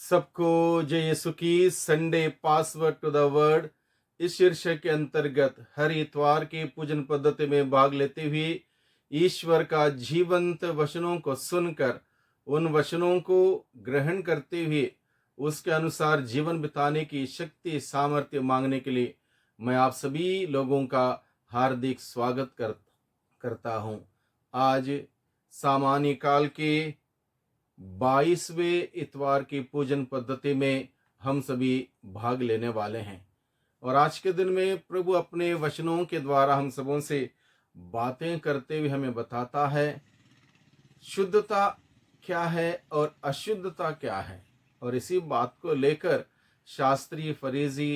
सबको जय यीशु की Sunday password to the word इस शीर्षक के अंतर्गत हर इतवार की पूजन पद्धति में भाग लेते हुए ईश्वर का जीवंत वचनों को सुनकर उन वचनों को ग्रहण करते हुए उसके अनुसार जीवन बिताने की शक्ति सामर्थ्य मांगने के लिए मैं आप सभी लोगों का हार्दिक स्वागत करता हूं। आज सामान्य काल के 22वें इतवार की पूजन पद्धति में हम सभी भाग लेने वाले हैं और आज के दिन में प्रभु अपने वचनों के द्वारा हम सबों से बातें करते हुए हमें बताता है शुद्धता क्या है और अशुद्धता क्या है। और इसी बात को लेकर शास्त्री फरीसी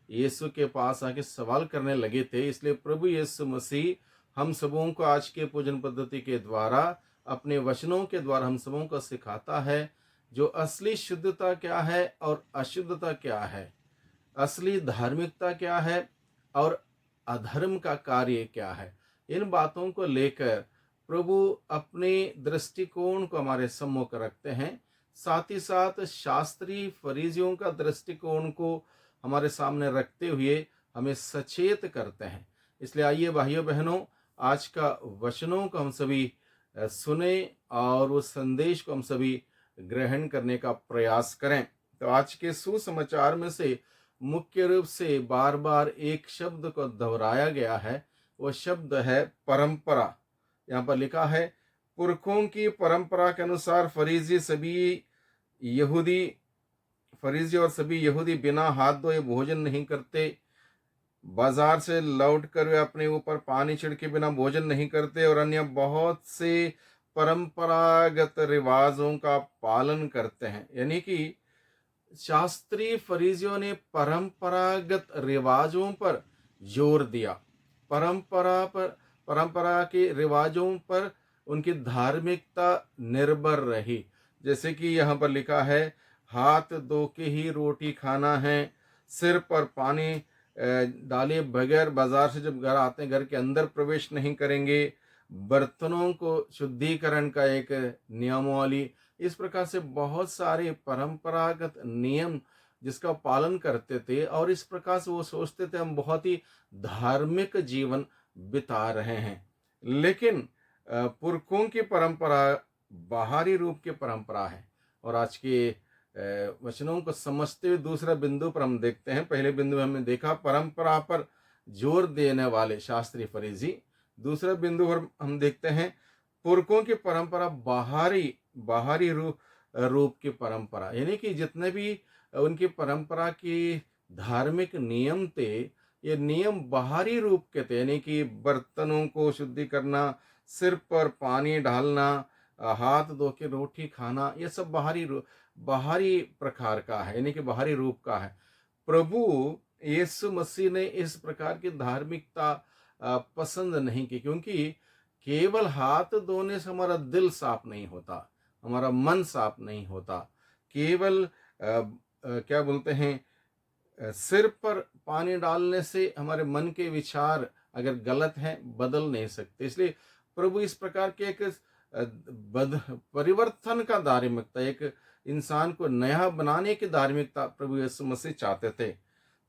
यीशु के पास आके सवाल करने लगे थे। इसलिए प्रभु यीशु मसीह हम सबों को आज के पूजन पद्धति के द्वारा अपने वचनों के द्वारा हम सबों को सिखाता है जो असली शुद्धता क्या है और अशुद्धता क्या है, असली धार्मिकता क्या है और अधर्म का कार्य क्या है। इन बातों को लेकर प्रभु अपने दृष्टिकोण को हमारे सम्मुख रखते हैं, साथ ही साथ शास्त्री फरीसियों का दृष्टिकोण को हमारे सामने रखते हुए हमें सचेत करते हैं। इसलिए आइए भाइयों बहनों, आज का वचनों को हम सभी सुने और उस संदेश को हम सभी ग्रहण करने का प्रयास करें। तो आज के सुसमाचार में से मुख्य रूप से बार बार एक शब्द को दोहराया गया है, वो शब्द है परंपरा। यहाँ पर लिखा है पुरखों की परंपरा के अनुसार फरीसी और सभी यहूदी बिना हाथ धोए भोजन नहीं करते। बाजार से लौट कर वे अपने ऊपर पानी छिड़के बिना भोजन नहीं करते और अन्य बहुत से परंपरागत रिवाजों का पालन करते हैं। यानी कि शास्त्री फरीसियों ने परंपरागत रिवाजों पर जोर दिया, परंपरा के रिवाजों पर उनकी धार्मिकता निर्भर रही। जैसे कि यहाँ पर लिखा है हाथ धो के ही रोटी खाना है, सिर पर पानी डाले बगैर बाजार से जब घर आते हैं घर के अंदर प्रवेश नहीं करेंगे, बर्तनों को शुद्धिकरण का एक नियमावली, इस प्रकार से बहुत सारे परंपरागत नियम जिसका पालन करते थे। और इस प्रकार से वो सोचते थे हम बहुत ही धार्मिक जीवन बिता रहे हैं। लेकिन पुरखों की परंपरा बाहरी रूप की परंपरा है। और आज के वचनों को समझते हुए दूसरा बिंदु पर हम देखते हैं। पहले बिंदु में हमने देखा परंपरा पर जोर देने वाले शास्त्री फरीसी। दूसरा बिंदु पर हम देखते हैं पुरखों की परंपरा बाहरी रूप की परंपरा, यानी कि जितने भी उनकी परंपरा की धार्मिक नियम थे ये नियम बाहरी रूप के थे। यानी कि बर्तनों को शुद्धि करना, सिर पर पानी डालना, हाथ धो के रोटी खाना, ये सब बाहरी प्रकार का है, यानी कि बाहरी रूप का है। प्रभु यीशु मसीह ने इस प्रकार की धार्मिकता पसंद नहीं की, क्योंकि केवल हाथ धोने से हमारा दिल साफ नहीं होता, हमारा मन साफ नहीं होता। केवल क्या बोलते हैं सिर पर पानी डालने से हमारे मन के विचार अगर गलत हैं बदल नहीं सकते। इसलिए प्रभु इस प्रकार के एक परिवर्तन का धार्मिकता, एक इंसान को नया बनाने की धार्मिकता प्रभु यीशु मसीह चाहते थे।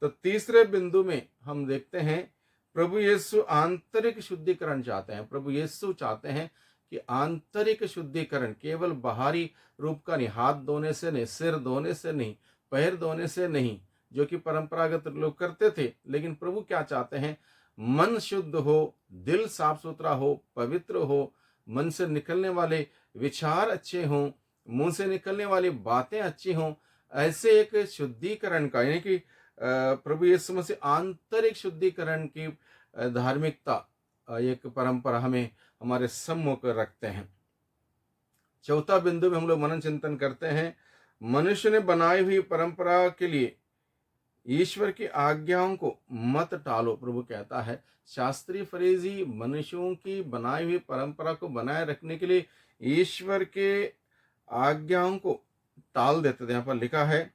तो तीसरे बिंदु में हम देखते हैं प्रभु यीशु आंतरिक शुद्धिकरण चाहते हैं। प्रभु यीशु चाहते हैं कि आंतरिक शुद्धिकरण केवल बाहरी रूप का नहीं, हाथ धोने से नहीं, सिर धोने से नहीं, पैर धोने से नहीं, जो कि परंपरागत लोग करते थे। लेकिन प्रभु क्या चाहते हैं, मन शुद्ध हो, दिल साफ सुथरा हो, पवित्र हो, मन से निकलने वाले विचार अच्छे हों, मुंह से निकलने वाली बातें अच्छी हों। ऐसे एक शुद्धिकरण का, यानी कि प्रभु यीशु मसीह आंतरिक शुद्धिकरण की धार्मिकता एक परंपरा हमें हमारे सम्मुख रखते हैं। चौथा बिंदु में हम लोग मनन चिंतन करते हैं मनुष्य ने बनाई हुई परंपरा के लिए ईश्वर की आज्ञाओं को मत टालो। प्रभु कहता है शास्त्री फरीसी मनुष्यों की बनाई हुई परंपरा को बनाए रखने के लिए ईश्वर के आज्ञाओं को टाल देते थे। यहाँ पर लिखा है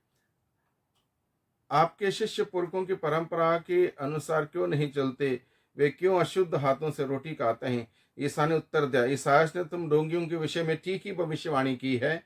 आपके शिष्य पुरखों की परंपरा के अनुसार क्यों नहीं चलते, वे क्यों अशुद्ध हाथों से रोटी खाते हैं। ईसा ने उत्तर दिया, ईसायास ने तुम ढोंगियों के विषय में ठीक ही भविष्यवाणी की है।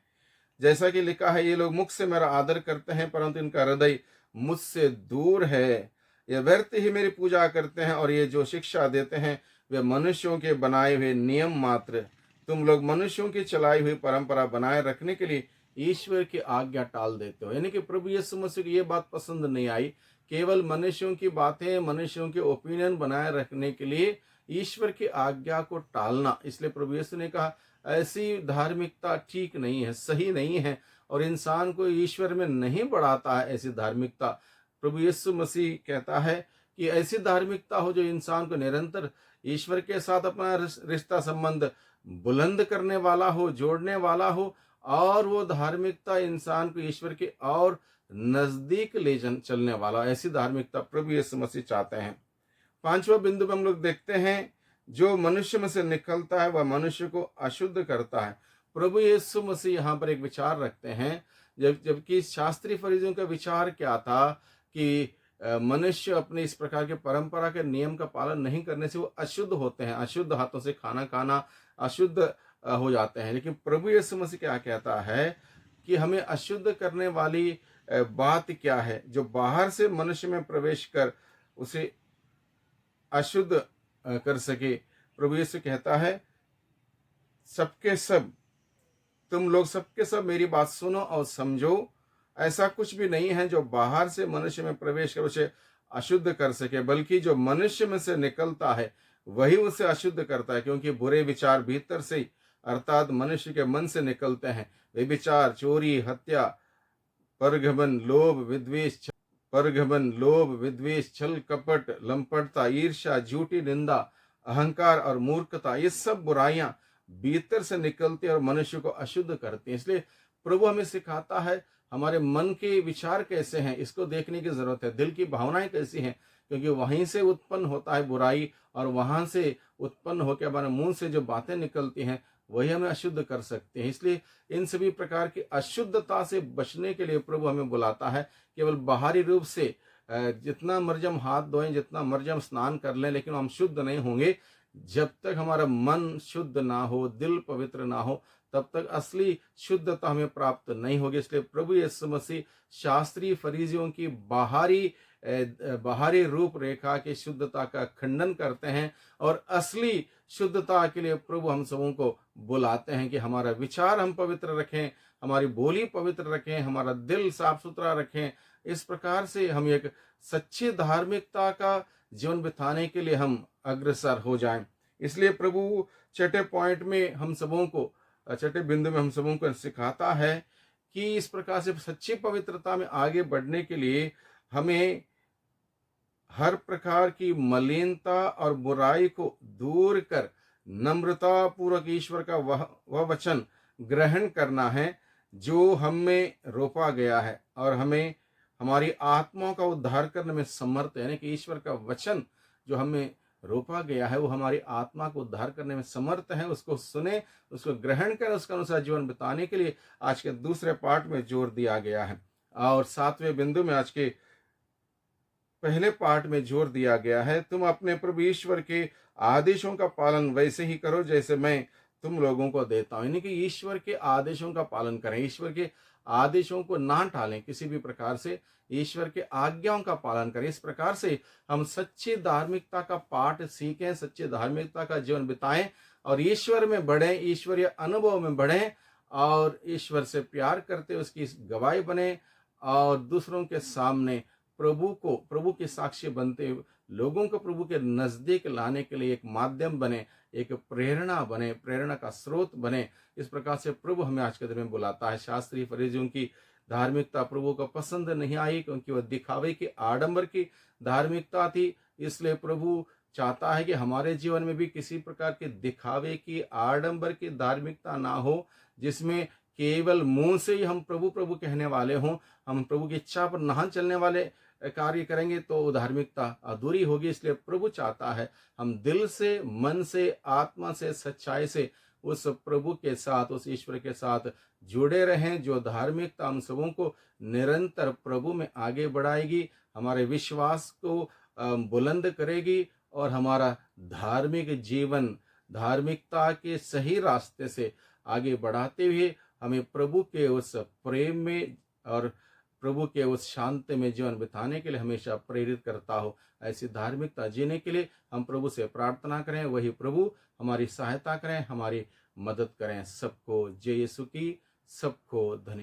जैसा कि लिखा है, ये लोग मुख से मेरा आदर करते हैं परंतु इनका हृदय मुझसे दूर है। ये व्यर्थ ही मेरी पूजा करते हैं और ये जो शिक्षा देते हैं वे मनुष्यों के बनाए हुए नियम मात्र। तुम लोग मनुष्यों की चलाई हुई परंपरा बनाए रखने के लिए ईश्वर की आज्ञा टाल देते हो। यानी कि प्रभु यीशु मसीह को ये बात पसंद नहीं आई, केवल मनुष्यों की बातें, मनुष्यों के ओपिनियन बनाए रखने के लिए ईश्वर की आज्ञा को टालना। इसलिए प्रभु यीशु ने कहा ऐसी धार्मिकता ठीक नहीं है, सही नहीं है और इंसान को ईश्वर में नहीं बढ़ाता है ऐसी धार्मिकता। प्रभु यीशु मसीह कहता है कि ऐसी धार्मिकता हो जो इंसान को निरंतर ईश्वर के साथ अपना रिश्ता संबंध बुलंद करने वाला हो, जोड़ने वाला हो, और वो धार्मिकता इंसान को ईश्वर के और नजदीक ले चलने वाला, ऐसी धार्मिकता प्रभु यीशु मसीह चाहते हैं। पांचवा बिंदु में हम लोग देखते हैं, जो मनुष्य में से निकलता है वह मनुष्य को अशुद्ध करता है। प्रभु यीशु मसीह यहाँ पर एक विचार रखते हैं, जबकि शास्त्री फरीसियों का विचार क्या था कि मनुष्य अपने इस प्रकार के परंपरा के नियम का पालन नहीं करने से वो अशुद्ध होते हैं, अशुद्ध हाथों से खाना खाना, अशुद्ध हो जाते हैं। लेकिन प्रभु यीशु मसीह क्या कहता है कि हमें अशुद्ध करने वाली बात क्या है, जो बाहर से मनुष्य में प्रवेश कर उसे अशुद्ध कर सके। प्रभु यीशु कहता है, सबके सब तुम लोग सबके सब मेरी बात सुनो और समझो, ऐसा कुछ भी नहीं है जो बाहर से मनुष्य में प्रवेश कर उसे अशुद्ध कर सके, बल्कि जो मनुष्य में से निकलता है वही उसे अशुद्ध करता है, क्योंकि बुरे विचार भीतर से ही अर्थात मनुष्य के मन से निकलते हैं। वे विचार चोरी, हत्या, परघमन, लोभ, विद्वेष, छल, कपट, लंपटता, ईर्ष्या, झूठी निंदा, अहंकार और मूर्खता, ये सब बुराइयां भीतर से निकलती है और मनुष्य को अशुद्ध करती है। इसलिए प्रभु हमें सिखाता है हमारे मन के विचार कैसे हैं, इसको देखने की जरूरत है। दिल की भावनाएं कैसी हैं, क्योंकि वहीं से उत्पन्न होता है बुराई, और वहां से उत्पन्न होकर हमारे मुंह से जो बातें निकलती हैं वही हमें अशुद्ध कर सकते हैं। इसलिए इन सभी प्रकार की अशुद्धता से बचने के लिए प्रभु हमें बुलाता है। केवल बाहरी रूप से जितना मर्जी हम हाथ धोएं, जितना मर्जी हम स्नान कर लें, लेकिन हम शुद्ध नहीं होंगे जब तक हमारा मन शुद्ध ना हो, दिल पवित्र ना हो, तब तक असली शुद्धता हमें प्राप्त नहीं होगी। इसलिए प्रभु यीशु मसीह शास्त्री फरीसियों की बाहरी रूप रेखा की शुद्धता का खंडन करते हैं और असली शुद्धता के लिए प्रभु हम सबों को बुलाते हैं कि हमारा विचार हम पवित्र रखें, हमारी बोली पवित्र रखें, हमारा दिल साफ सुथरा रखें। इस प्रकार से हम एक सच्ची धार्मिकता का जीवन बिताने के लिए हम अग्रसर हो जाएं। इसलिए प्रभु छठे पॉइंट में हम सबों को, छठे बिंदु में हम सबों को सिखाता है कि इस प्रकार से सच्ची पवित्रता में आगे बढ़ने के लिए हमें हर प्रकार की मलिनता और बुराई को दूर कर नम्रता पूर्वक ईश्वर का वह वचन ग्रहण करना है जो हम में रोपा गया है और हमें हमारी आत्माओं का उद्धार करने में समर्थ है। यानी कि ईश्वर का वचन जो हमें रोपा गया है वो हमारी आत्मा को उद्धार करने में समर्थ है। उसको सुने, उसको ग्रहण करें, उसके अनुसार जीवन बिताने के लिए आज के दूसरे पार्ट में जोर दिया गया है। और सातवें बिंदु में आज के पहले पार्ट में जोर दिया गया है, तुम अपने प्रभु ईश्वर के आदेशों का पालन वैसे ही करो जैसे मैं तुम लोगों को देता हूं। यानी कि ईश्वर के आदेशों का पालन करें, ईश्वर के आदेशों को ना टालें, किसी भी प्रकार से ईश्वर के आज्ञाओं का पालन करें। इस प्रकार से हम सच्ची धार्मिकता का पाठ सीखें, सच्ची धार्मिकता का जीवन बिताएं और ईश्वर में बढ़ें, ईश्वरीय अनुभव में बढ़ें और ईश्वर से प्यार करते उसकी गवाही बने और दूसरों के सामने प्रभु के साक्षी बनते हुए लोगों को प्रभु के नजदीक लाने के लिए एक माध्यम बने, एक प्रेरणा बने, प्रेरणा का स्रोत बने। इस प्रकार से प्रभु हमें आज के दिन में बुलाता है। शास्त्री फरीसियों की धार्मिकता प्रभु को पसंद नहीं आई क्योंकि वह दिखावे की, आडंबर की धार्मिकता थी। इसलिए प्रभु चाहता है कि हमारे जीवन में भी किसी प्रकार के दिखावे की, आडंबर की धार्मिकता ना हो, जिसमें केवल मुंह से ही हम प्रभु प्रभु कहने वाले हों, हम प्रभु की इच्छा पर ना चलने वाले कार्य करेंगे तो धार्मिकता अधूरी होगी। इसलिए प्रभु चाहता है हम दिल से, मन से, आत्मा से, सच्चाई से उस प्रभु के साथ, उस ईश्वर के साथ जुड़े रहें, जो धार्मिकता हम सबों को निरंतर प्रभु में आगे बढ़ाएगी, हमारे विश्वास को बुलंद करेगी और हमारा धार्मिक जीवन धार्मिकता के सही रास्ते से आगे बढ़ाते हुए हमें प्रभु के उस प्रेम में और प्रभु के उस शांति में जीवन बिताने के लिए हमेशा प्रेरित करता हो। ऐसी धार्मिकता जीने के लिए हम प्रभु से प्रार्थना करें, वही प्रभु हमारी सहायता करें, हमारी मदद करें। सबको जय यीशु की, सबको धन्यवाद।